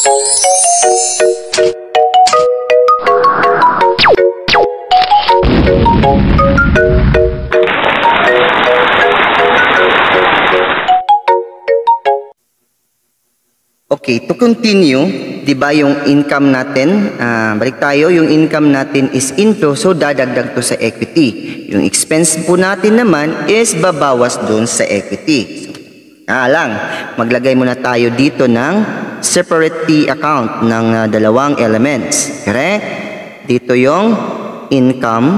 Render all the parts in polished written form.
Okay, to continue, di ba yung income natin, balik tayo, yung income natin is inflow, so dadagdag to sa equity. Yung expense po natin naman is babawas dun sa equity. So, maglagay muna tayo dito ng separate T account ng dalawang elements. Correct? Dito yung income,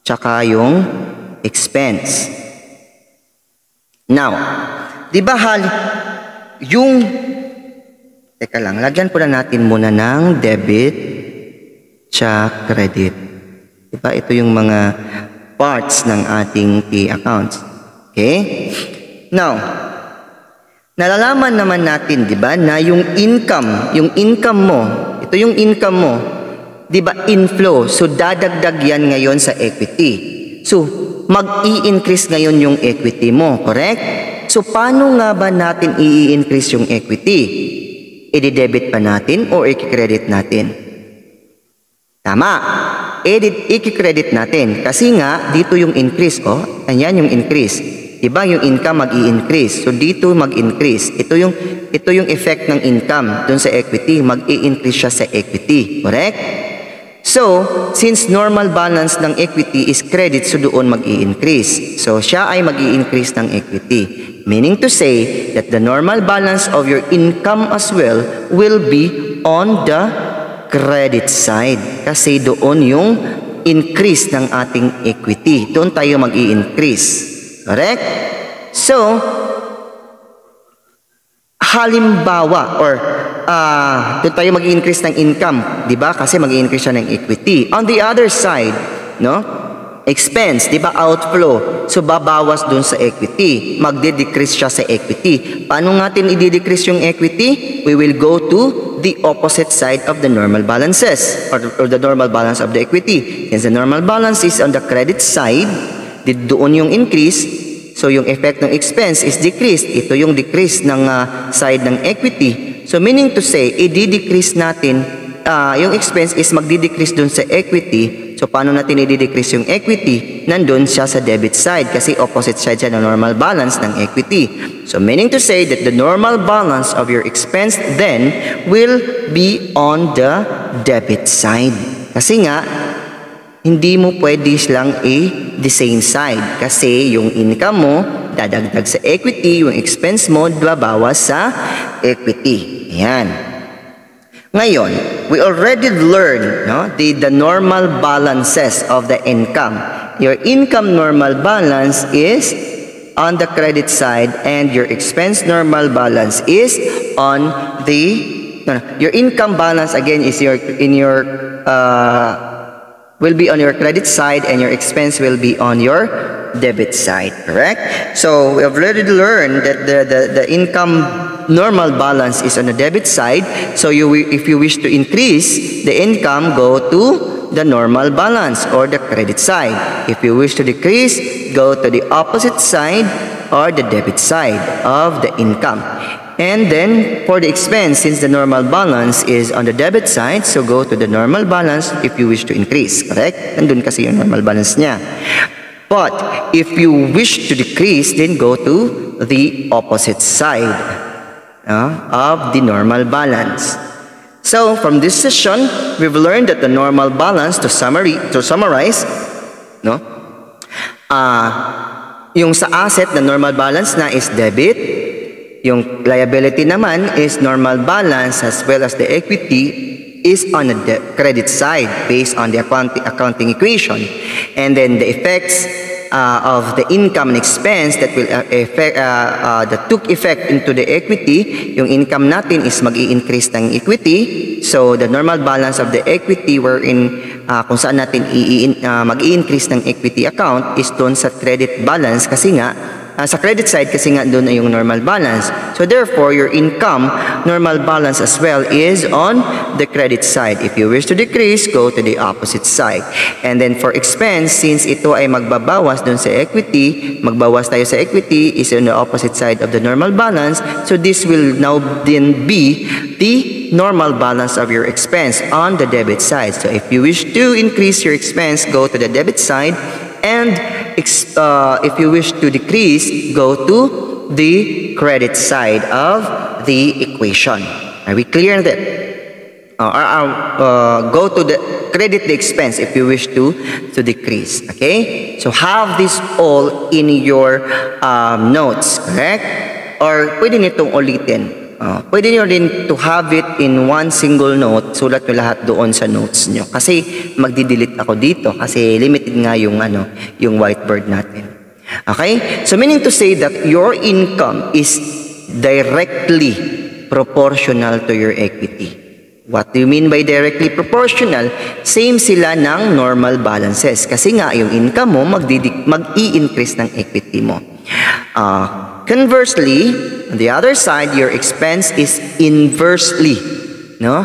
tsaka yung expense. Now, di ba teka lang, lagyan po na natin muna ng debit tsaka credit. Diba? Ito yung mga parts ng ating T accounts. Okay? Now, nalalaman naman natin, diba, na yung income mo, ito yung income mo, diba, inflow. So, dadagdag yan ngayon sa equity. So, mag-i-increase ngayon yung equity mo. Correct? So, paano nga ba natin i-increase yung equity? I-debit pa natin o i-credit natin? Tama. I-credit natin. Kasi nga, dito yung increase. Oh, ayan yung increase. Diba yung income mag-i-increase? So, dito mag-increase. Ito yung effect ng income dun sa equity. Mag-i-increase siya sa equity. Correct? So, since normal balance ng equity is credit, so doon mag-i-increase. So, siya ay mag-i-increase ng equity. Meaning to say that the normal balance of your income as well will be on the credit side. Kasi doon yung increase ng ating equity. Doon tayo mag-i-increase. Correct? So, halimbawa, or doon tayo mag-i-increase ng income, di ba? Kasi mag-i-increase siya ng equity. On the other side, no? Expense, di ba? Outflow. So, babawas doon sa equity. Magde-decrease siya sa equity. Paano natin i-decrease yung equity? We will go to the opposite side of the normal balances, or the normal balance of the equity. Since the normal balance is on the credit side, doon yung increase. So, yung effect ng expense is decreased. Ito yung decrease ng side ng equity. So, meaning to say, i-decrease natin, yung expense is magdi-decrease dun sa equity. So, paano natin i-decrease yung equity? Nandun siya sa debit side kasi opposite side siya ng normal balance ng equity. So, meaning to say that the normal balance of your expense then will be on the debit side. Kasi nga, hindi mo pwede silang the same side kasi yung income mo dadagdag sa equity, yung expense mo babawas sa equity. Ayan. Ngayon, we already learned the normal balances of the income. Your income normal balance is on the credit side and your expense normal balance is on your income balance again is will be on your credit side and your expense will be on your debit side, correct? So we have already learned that the income normal balance is on the debit side. So if you wish to increase the income, go to the normal balance or the credit side. If you wish to decrease, go to the opposite side or the debit side of the income. And then for the expense, since the normal balance is on the debit side, so go to the normal balance if you wish to increase, correct? Nandun kasi yung normal balance niya. But if you wish to decrease, then go to the opposite side of the normal balance. So from this session, we've learned that the normal balance, to summarize, yung sa asset, the normal balance na is debit. Yung liability naman is normal balance as well as the equity is on the credit side based on the accounting equation. And then the effects of the income and expense that will that took effect into the equity, yung income natin is mag-i-increase ng equity. So the normal balance of the equity wherein kung saan natin mag-i-increase ng equity account is doon sa credit balance kasi nga Sa credit side kasi nga doon ay yung normal balance. So therefore, your income, normal balance as well is on the credit side. If you wish to decrease, go to the opposite side. And then for expense, since ito ay magbabawas doon sa equity, magbawas tayo sa equity is on the opposite side of the normal balance. So this will now then be the normal balance of your expense on the debit side. So if you wish to increase your expense, go to the debit side. And if you wish to decrease, go to the credit side of the equation. Are we clear on that? Go to the credit the expense if you wish to decrease. Okay? So have this all in your notes, correct? Or pwede nitong ulitin. Pwede nyo rin to have it in one single note, sulat nyo lahat doon sa notes nyo. Kasi magdi-delete ako dito kasi limited nga yung, yung whiteboard natin. Okay? So meaning to say that your income is directly proportional to your equity. What do you mean by directly proportional? Same sila ng normal balances. Kasi nga yung income mo mag-i-increase ng equity mo. Conversely, on the other side, your expense is inversely, no?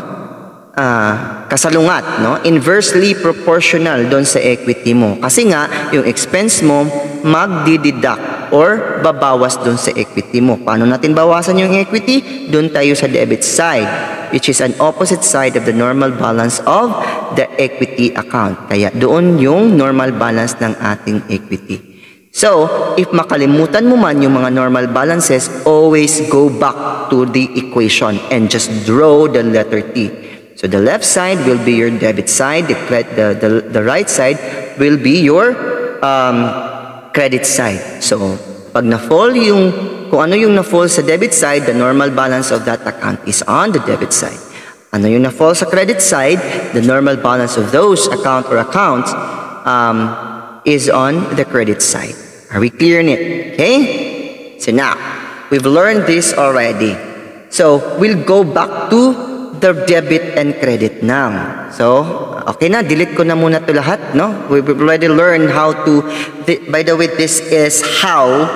Kasalungat, no? Inversely proportional doon sa equity mo. Kasi nga, yung expense mo magdideduct or babawas doon sa equity mo. Paano natin bawasan yung equity? Doon tayo sa debit side, which is an opposite side of the normal balance of the equity account. Kaya doon yung normal balance ng ating equity. So, if makalimutan mo man yung mga normal balances, always go back to the equation and just draw the letter T. So, the left side will be your debit side, the right side will be your credit side. So, pag na-fall yung, kung ano yung na-fall sa debit side, the normal balance of that account is on the debit side. Ano yung na-fall sa credit side, the normal balance of those account or accounts is on the credit side. Are we clear on it? Okay? So now, we've learned this already. So, we'll go back to the debit and credit now. So, okay na, delete ko na muna to lahat, no? We've already learned how to, by the way, this is how,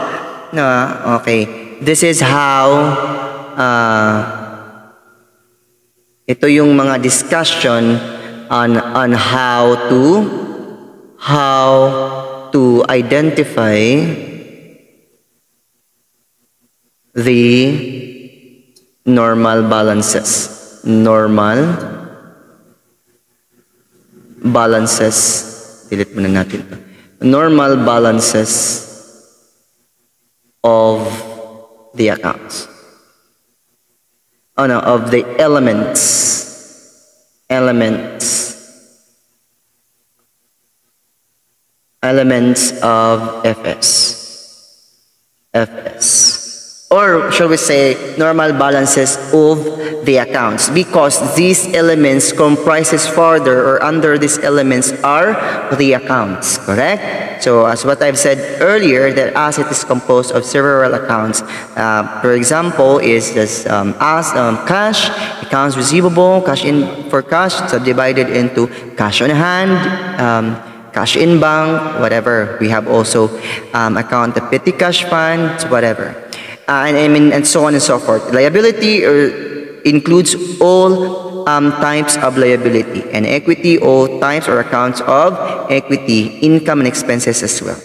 this is how, ito yung mga discussion on how to identify the normal balances. Normal balances. Delete muna natin ito. Normal balances of the accounts. Of the elements of FS. Or shall we say, normal balances of the accounts, because these elements comprises further or under these elements are the accounts, correct? So as what I've said earlier, that asset is composed of several accounts. For example, is this cash, accounts receivable, cash in for cash, so divided into cash on hand, cash in bank, whatever. We have also account of petty cash funds, whatever. And so on and so forth. Liability includes all types of liability, and equity, all types or accounts of equity, income and expenses as well.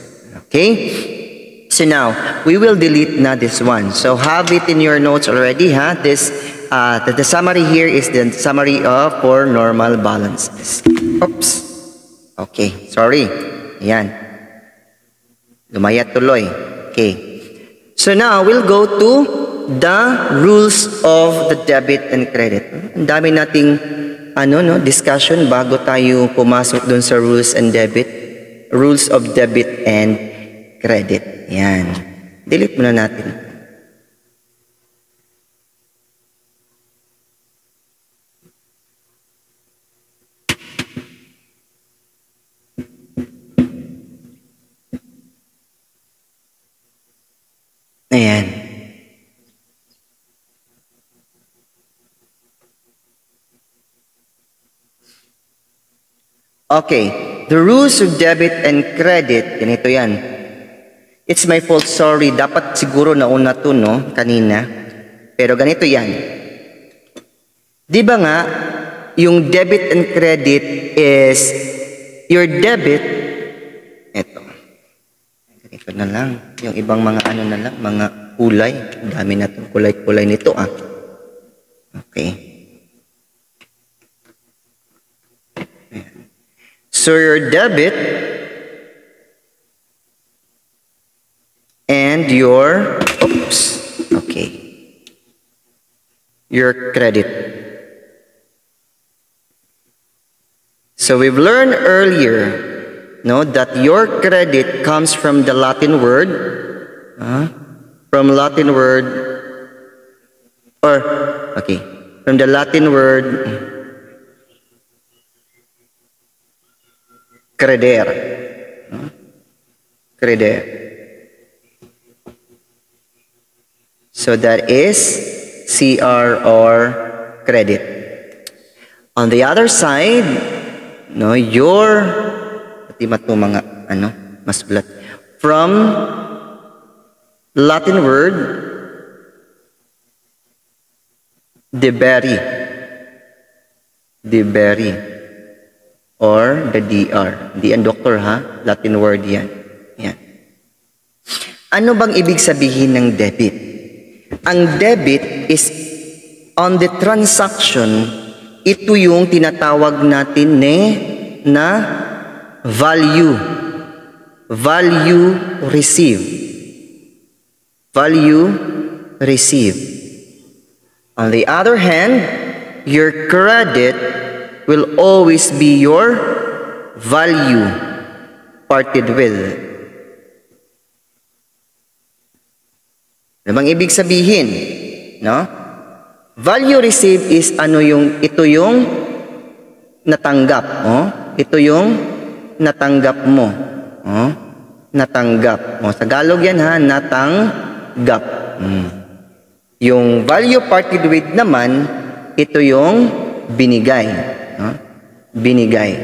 Okay? So now, we will delete na this one. So have it in your notes already, ha? This, the summary here is the summary of for normal balances. Oops. Okay, sorry. Ayan. Lumayat tuloy. Okay. So now, we'll go to the rules of the debit and credit. Ang dami nating discussion bago tayo pumasok dun sa rules and debit. Rules of debit and credit. Yan. Delete muna natin. Ayan. Okay. The rules of debit and credit, ganito yan. It's my fault, sorry. Dapat siguro nauna to, no? Kanina. Pero ganito yan. Di ba nga, yung debit and credit is your debit. Ito. Ganito na lang. Yung ibang mga ano na lang, mga kulay. Dami na itong kulay-kulay nito, ah. Okay. So your debit and your, oops, okay, your credit. So we've learned earlier, no, that your credit comes from the Latin word, from the Latin word creder. Creder. So that is CR or credit. On the other side, no, your mga ano, mas bulat. From Latin word deberi. Deberi. Or the DR. Di ang doktor, ha? Latin word yan. Yan. Ano bang ibig sabihin ng debit? Ang debit is on the transaction, ito yung tinatawag natin na value. Value received. Value received. On the other hand, your credit will always be your value parted with. Ano bang ibig sabihin? No? Value received is ito yung natanggap. Oh? Ito yung natanggap mo. Oh? Natanggap. Oh, sa Tagalog yan, ha? Natanggap. Yung value parted with naman, ito yung binigay. Binigay.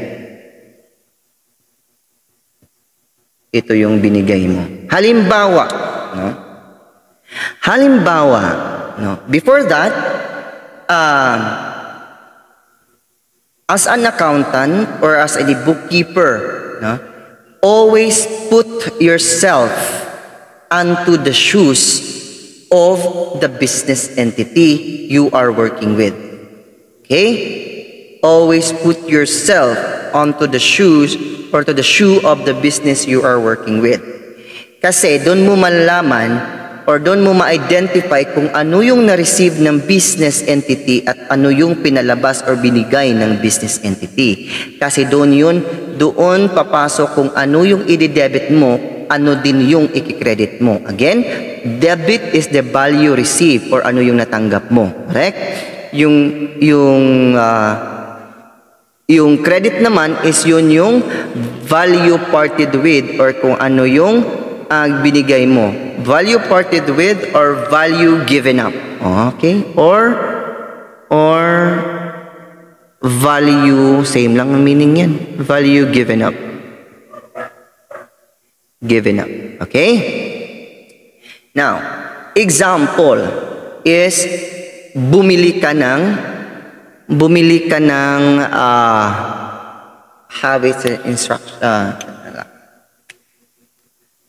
Ito yung binigay mo. Halimbawa, no? Halimbawa, no? Before that, as an accountant or as a bookkeeper, no? Always put yourself onto the shoes of the business entity you are working with. Okay? Always put yourself onto the shoes or to the shoe of the business you are working with. Kasi doon mo malalaman or doon mo ma-identify kung ano yung na-receive ng business entity at ano yung pinalabas or binigay ng business entity. Kasi doon papasok kung ano yung i-debit mo, ano din yung i-credit mo. Again, debit is the value received or ano yung natanggap mo. Correct? Yung credit naman is yung value parted with or kung ano yung binigay mo. Value parted with or value given up. Okay? Or value, same lang ang meaning yan. Value given up. Given up. Okay? Now, example is bumili ka ng habits instruction.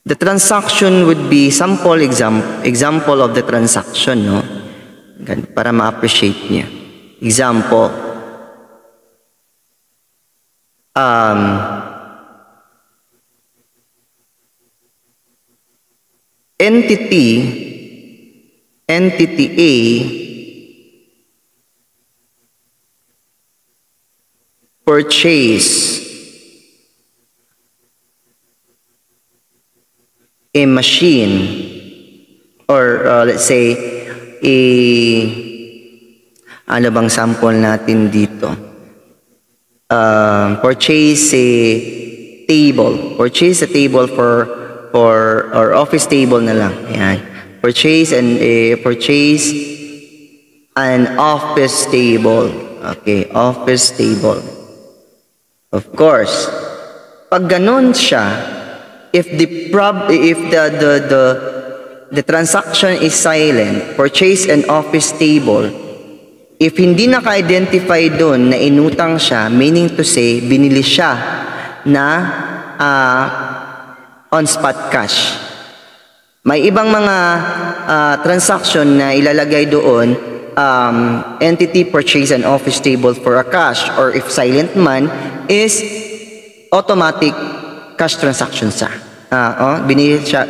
The transaction would be sample example of the transaction, no? Para ma-appreciate niya. Example. Entity A purchase a machine or let's say ano bang sample natin dito? Purchase a table for or office table na lang. Ayan. Purchase an office table. Okay, office table. Of course, pag ganun siya, if the transaction is silent, purchase an office table, if hindi naka-identify doon na inutang siya, meaning to say, binili siya na on spot cash. May ibang mga transaction na ilalagay doon, entity purchase an office table for a cash, or if silent man, is automatic cash transaction siya.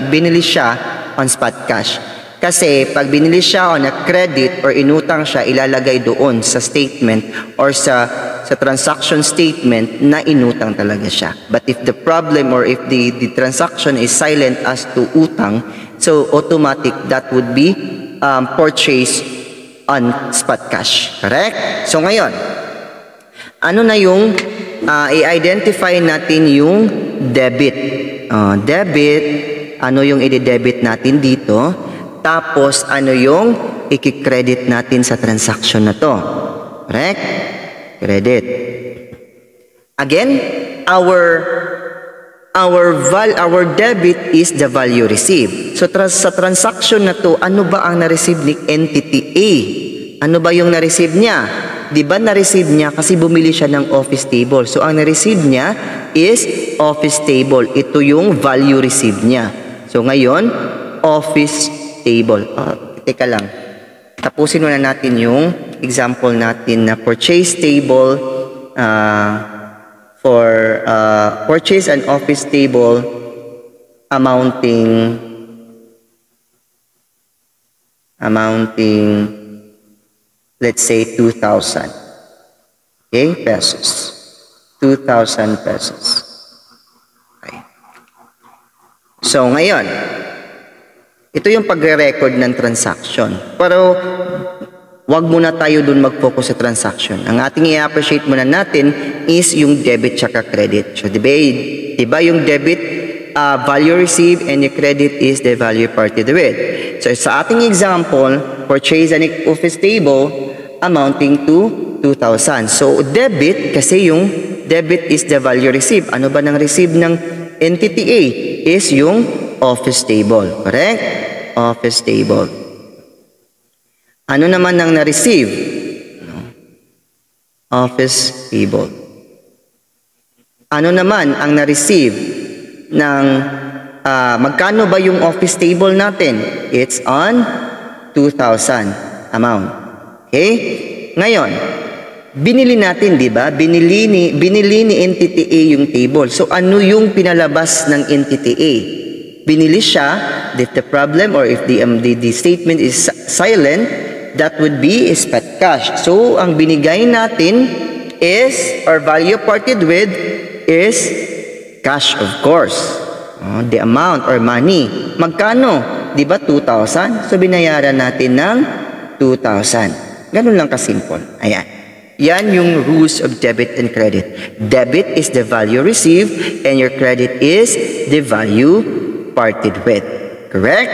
Binili siya on spot cash. Kasi pag binili siya on a credit or inutang siya, ilalagay doon sa statement or sa transaction statement na inutang talaga siya. But if the problem or if the transaction is silent as to utang, so automatic that would be purchase on spot cash. Correct? So ngayon, ano na yung i-identify natin yung debit. Debit, ano yung i-debit natin dito? Tapos, ano yung i-credit natin sa transaction na to? Correct? Credit. Again, our debit is the value received. So, sa transaction na to, ano ba ang na-receive ni entity A? Ano ba yung na-receive niya? Diba na-receive niya kasi bumili siya ng office table. So, ang na-receive niya is office table. Ito yung value received niya. So, ngayon, office table. Teka lang. Tapusin muna natin yung example natin na purchase table for purchase an office table amounting let's say 2,000. Okay? Pesos. 2,000 pesos. Okay. So, ngayon, ito yung pagre-record ng transaction. Pero, wag muna tayo dun mag-focus sa transaction. Ang ating i-appreciate muna natin is yung debit tsaka credit. So, diba yung debit, value received, and yung credit is the value parted with. So, sa ating example, purchase an office table amounting to 2,000. So, debit, kasi yung debit is the value received. Ano ba nang receive ng entity A? Is yung office table. Correct? Office table. Ano naman ang na-receive? Office table. Ano naman ang na-receive ng magkano ba yung office table natin? It's on 2,000 amount. Okay? Ngayon, binili natin, di ba? Binili ni entity A yung table. So, ano yung pinalabas ng entity A? Binili siya, if the problem or if the statement is silent, that would be spot cash. So, ang binigay natin is, or value parted with, is cash, of course. The amount or money. Magkano? Di ba 2,000? So, binayaran natin ng 2,000. Ganun lang kasimple. Ayan. Yan yung rules of debit and credit. Debit is the value received and your credit is the value parted with. Correct?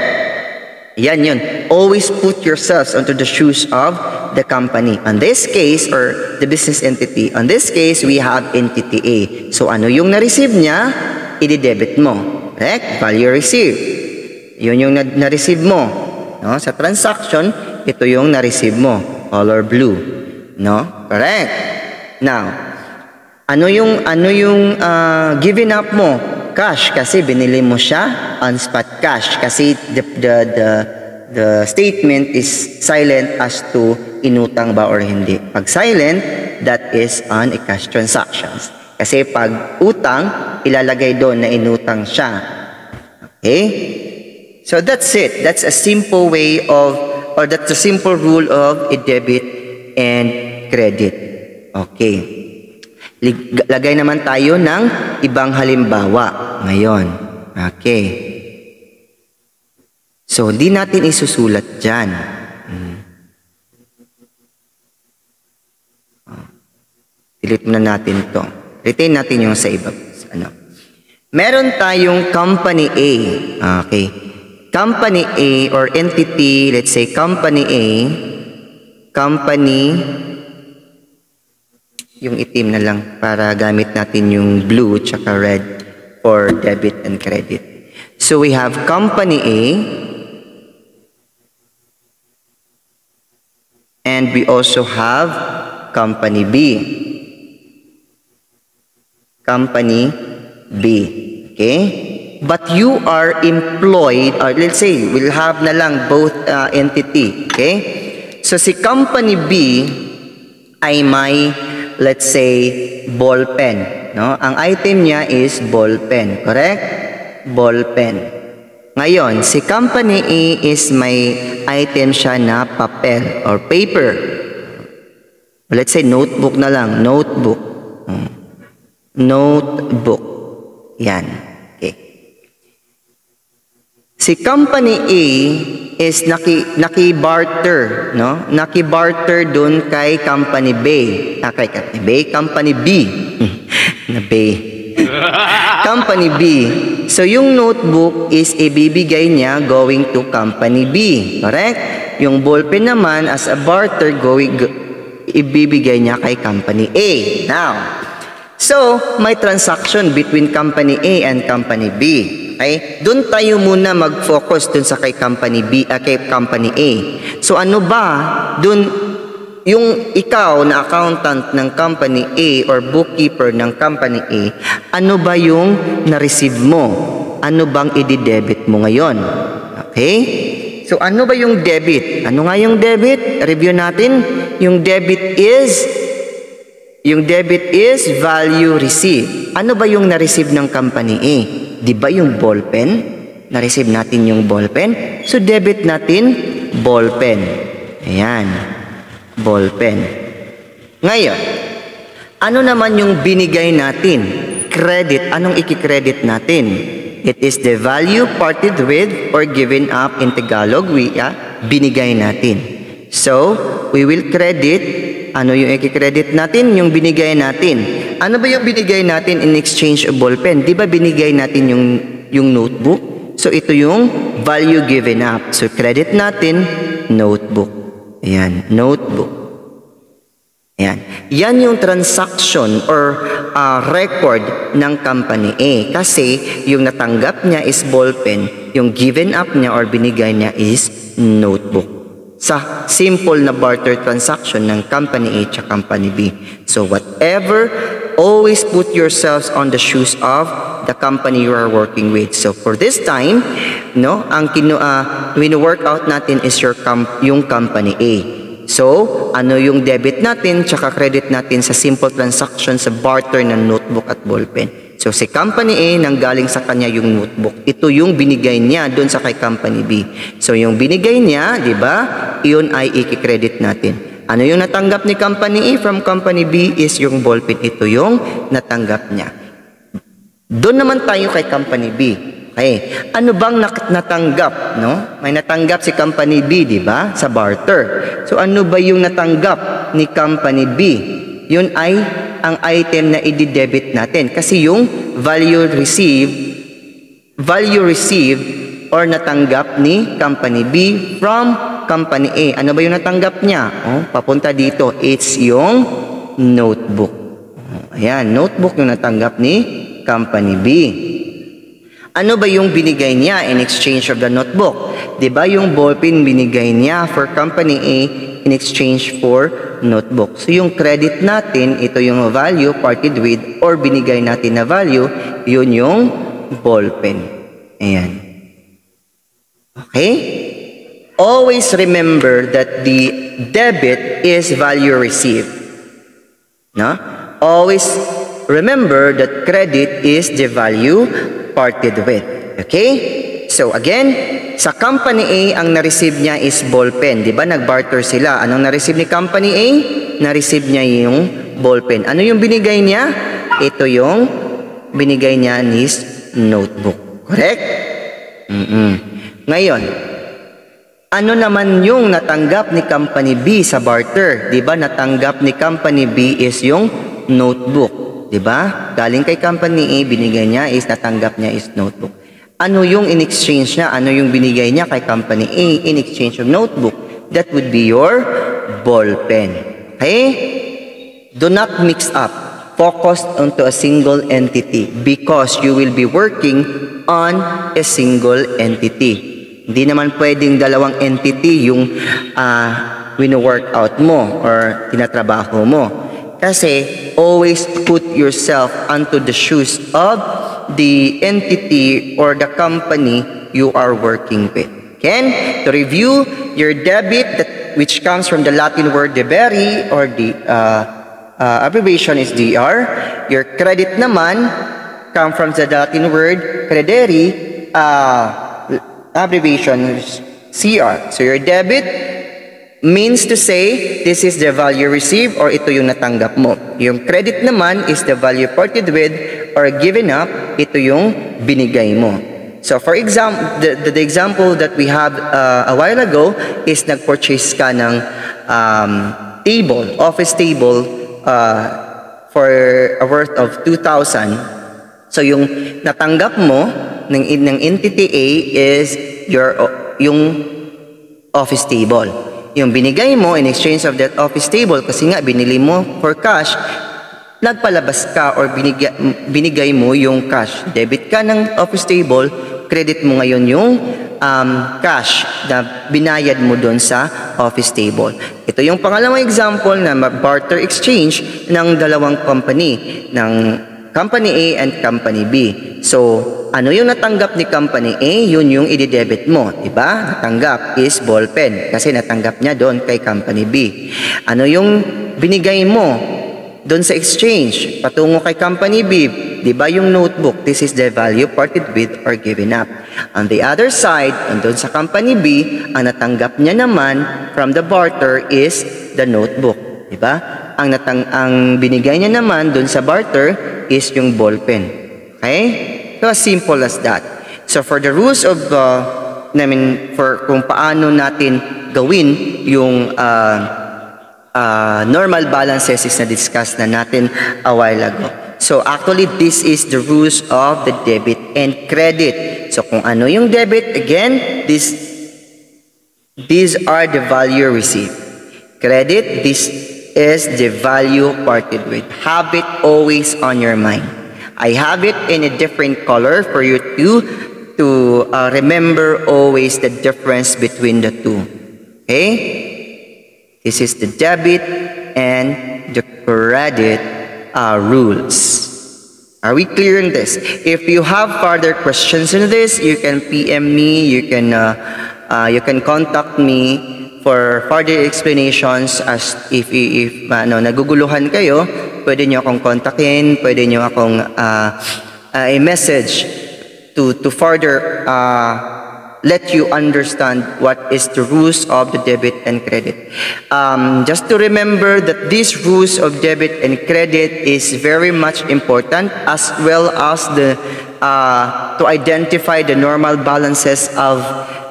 Yan yun. Always put yourselves onto the shoes of the company. On this case, or the business entity, on this case, we have entity A. So, ano yung na-receive niya? I-debit mo. Correct? Value received. Yun yung na-receive mo. No? Sa transaction, ito yung na-receive mo. Color blue. No? Correct? Now, ano yung given up mo? Cash, kasi binili mo siya on spot cash, kasi the statement is silent as to inutang ba or hindi. Pag silent, that is on a cash transactions. Kasi pag utang, ilalagay doon na inutang siya. Okay? So that's it. That's a simple way of, or that's a simple rule of a debit and credit. Okay. Lagay naman tayo ng ibang halimbawa ngayon. Okay. So, di natin isusulat dyan. Delete na natin to. Retain natin yung sa iba. Meron tayong company A. Okay. Company A or entity, let's say company A. Company yung itim na lang para gamit natin yung blue tsaka red for debit and credit. So we have company A, and we also have company B. Company B. Okay? But you are employed, or let's say, we'll have na lang both entity. Okay? So si company B ay may, let's say, ball pen. No? Ang item niya is ball pen. Correct? Ball pen. Ngayon, si company A is may item siya na papel or paper. Let's say notebook na lang. Notebook. Notebook. Yan. Okay. Si company A is naki-barter, no? Naki-barter dun kay company B. Company B. Na B. Company B. So, yung notebook is ibibigay niya going to company B. Correct? Yung ballpen naman as a barter ibibigay niya kay company A. Now, so, may transaction between company A and company B. Okay? Doon tayo muna mag-focus dun sa kay company B, kay company A. So, ano ba? Doon, yung ikaw na accountant ng company A or bookkeeper ng company A, ano ba yung na-receive mo? Ano bang i-debit mo ngayon? Okay? So, ano ba yung debit? Ano nga yung debit? Review natin. Yung debit is value received. Ano ba yung na-receive ng company A? Di ba yung ballpen? Na-receive natin yung ballpen. So, debit natin ballpen. Ayan. Ballpen. Ngayon, ano naman yung binigay natin? Credit. Anong iki-credit natin? It is the value parted with or given up in Tagalog. Binigay natin. So, we will credit. Ano yung i-credit natin? Yung binigay natin. Ano ba yung binigay natin in exchange of ballpen? Di ba binigay natin yung notebook? So, ito yung value given up. So, credit natin notebook. Ayan, notebook. Ayan. Yan yung transaction or record ng company A. Kasi yung natanggap niya is ballpen, yung given up niya or binigay niya is notebook. Sa simple na barter transaction ng company A at company B. So whatever, always put yourselves on the shoes of the company you are working with. So for this time, no, ang wino-work out natin is yung company A. So, ano yung debit natin tsaka credit natin sa simple transaction sa barter ng notebook at ballpen. So, si company A, nanggaling sa kanya yung notebook. Ito yung binigay niya doon sa kay company B. So, yung binigay niya, di ba, iyon ay i-credit natin. Ano yung natanggap ni company A from company B is yung ballpen. Ito yung natanggap niya. Doon naman tayo kay company B. Okay. Ano bang natanggap, no? May natanggap si company B, di ba? Sa barter. So, ano ba yung natanggap ni company B? Yun ay ang item na i-debit natin. Kasi yung value received or natanggap ni company B from company A. Ano ba yung natanggap niya? Oh, papunta dito. It's yung notebook. Ayan, notebook yung natanggap ni company B. Ano ba yung binigay niya in exchange of the notebook? Diba yung ballpen binigay niya for company A in exchange for notebook. So yung credit natin, ito yung value parted with or binigay natin na value, yun yung ballpen. Ayan. Okay? Always remember that the debit is value received. No? Always remember that credit is the value parted with. Okay? So again, sa company A, ang na-receive niya is ballpen. Diba? Nag-barter sila. Anong na-receive ni company A? Na-receive niya yung ballpen. Ano yung binigay niya? Ito yung binigay niya is notebook. Correct? Ngayon, ano naman yung natanggap ni company B sa barter? Diba? Natanggap ni company B is yung notebook. Diba? Galing kay company A, binigay niya is natanggap niya is notebook. Ano yung in exchange niya? Ano yung binigay niya kay company A in exchange of notebook? That would be your ball pen. Okay? Do not mix up. focused onto a single entity because you will be working on a single entity. Hindi naman pwedeng dalawang entity yung wino-workout mo or tinatrabaho mo. Kasi always put yourself onto the shoes of the entity or the company you are working with. Again, to review, your debit, which comes from the Latin word debere, or the abbreviation is DR. Your credit naman come from the Latin word credere, abbreviation is CR. So your debit means to say this is the value received or ito yung natanggap mo. Yung credit naman is the value parted with or given up, ito yung binigay mo. So for example, the example that we have a while ago is nag-purchase ka ng office table for a worth of 2,000. So yung natanggap mo ng entity A is yung office table. Yung binigay mo in exchange of that office table, kasi nga binili mo for cash, nagpalabas ka or binigay mo yung cash. Debit ka ng office table, credit mo ngayon yung cash na binayad mo doon sa office table. Ito yung pangalawang example na barter exchange ng dalawang company, ng Company A and Company B. So, ano yung natanggap ni Company A? Yun yung i-debit mo, diba? Natanggap is ballpen kasi natanggap niya doon kay Company B. Ano yung binigay mo doon sa exchange patungo kay Company B? Diba yung notebook? This is the value parted with or given up. On the other side, and doon sa Company B, ang natanggap niya naman from the barter is the notebook. Diba? Ang binigay niya naman doon sa barter is yung ballpen. Okay? So, as simple as that. So, for the rules of, for kung paano natin gawin yung normal balances is na-discuss na natin a while ago. So, actually, this is the rules of the debit and credit. So, kung ano yung debit, again, these are the value received. Credit, this is the value parted with. Have it always on your mind. I have it in a different color for you to remember always the difference between the two. Okay? This is the debit and the credit rules. Are we clear in this? If you have further questions in this, you can PM me, you can contact me for further explanations. As if naguguluhan kayo, pwede nyo akong kontakin, pwede nyo akong i-message to further let you understand what is the rules of the debit and credit. Just to remember that these rules of debit and credit is very much important, as well as to identify the normal balances of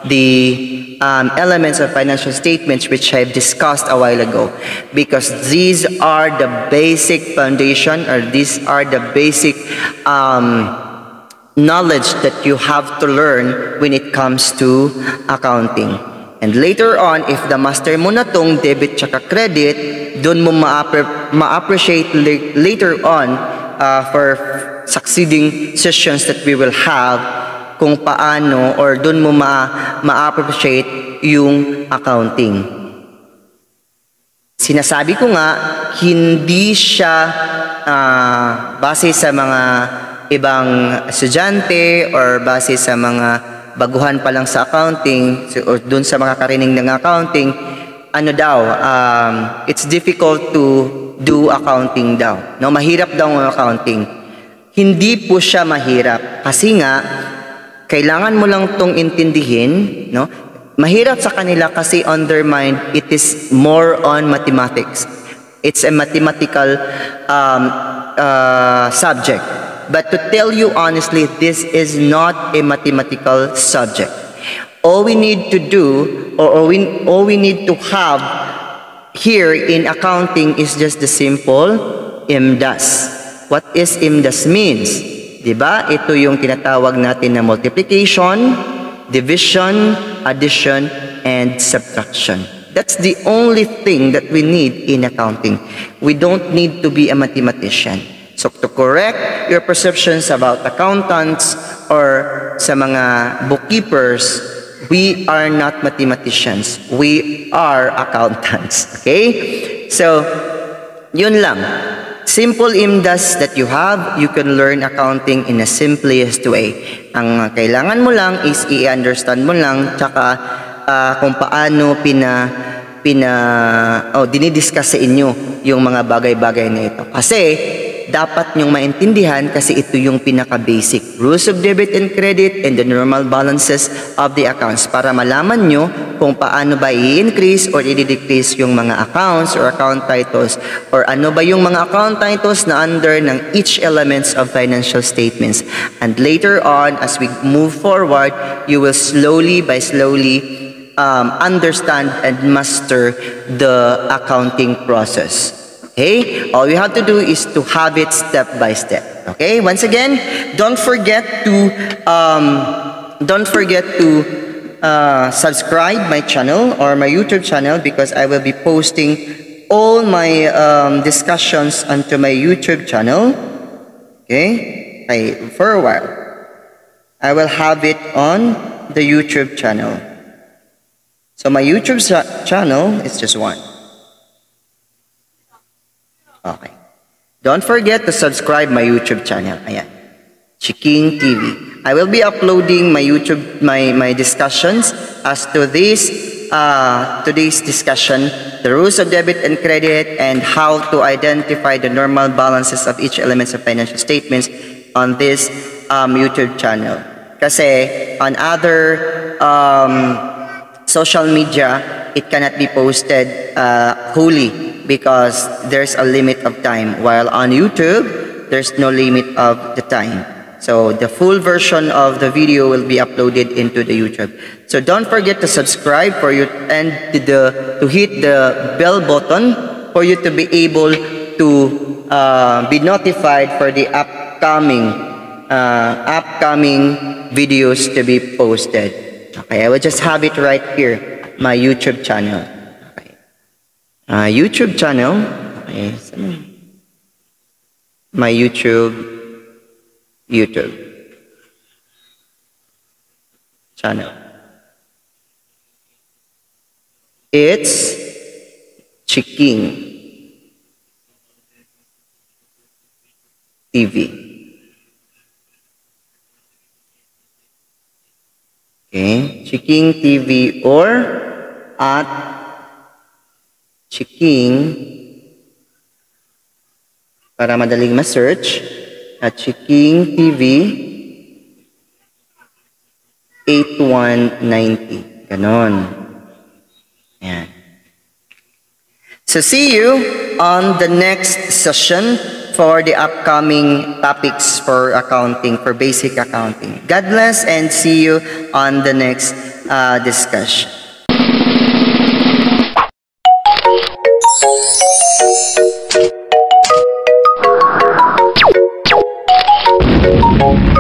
the elements of financial statements, which I've discussed a while ago, because these are the basic foundation, or these are the basic knowledge that you have to learn when it comes to accounting. And later on, if the master mo na tong debit tsaka credit, doon mo ma-appreciate later on for succeeding sessions that we will have, kung paano, or doon mo ma-appreciate yung accounting. Sinasabi ko nga, hindi siya base sa mga ibang estudyante or base sa mga baguhan pa lang sa accounting or doon sa mga karining ng accounting, it's difficult to do accounting daw. No, mahirap daw ang accounting. Hindi po siya mahirap kasi nga kailangan mo lang tong intindihin, no? Mahirap sa kanila kasi on their mind it is more on mathematics. It's a mathematical subject. But to tell you honestly, this is not a mathematical subject. All we need to do, or all we need to have here in accounting is just the simple IMDAS. What is IMDAS means? Diba? Ito yung tinatawag natin na multiplication, division, addition, and subtraction. That's the only thing that we need in accounting. We don't need to be a mathematician. So to correct your perceptions about accountants or sa mga bookkeepers, we are not mathematicians. We are accountants. Okay? So, yun lang. Simple IMDAS that you have, you can learn accounting in a simplest way. Ang kailangan mo lang is i-understand mo lang tsaka kung paano dinidiscuss sa inyo yung mga bagay-bagay na ito. Kasi dapat nyong maintindihan kasi ito yung pinaka-basic rules of debit and credit and the normal balances of the accounts para malaman nyo kung paano ba i-increase or i-decrease yung mga accounts or account titles or ano ba yung mga account titles na under ng each elements of financial statements. And later on, as we move forward, you will slowly understand and master the accounting process. Okay? All you have to do is to have it step by step. Okay? Once again, don't forget to subscribe my channel or my YouTube channel because I will be posting all my discussions onto my YouTube channel. Okay? For a while. I will have it on the YouTube channel. So my YouTube channel is just one. Okay. Don't forget to subscribe my YouTube channel. Ayan. Chiking TV. I will be uploading my YouTube, my discussions as to this, today's discussion, the rules of debit and credit and how to identify the normal balances of each elements of financial statements on this YouTube channel. Kasi on other social media, it cannot be posted wholly because there's a limit of time. While on YouTube, there's no limit of the time. So the full version of the video will be uploaded into the YouTube. So don't forget to subscribe for you and to hit the bell button for you to be able to be notified for the upcoming videos to be posted. Okay, I will just have it right here, my YouTube channel. YouTube channel, okay, my YouTube channel. It's Chiking TV. Okay, Chiking TV or at Chiking, para madaling ma-search, at Chiking TV 8190. Ganon. Ayan. So see you on the next session for the upcoming topics for accounting, for basic accounting. God bless and see you on the next discussion. Thank you.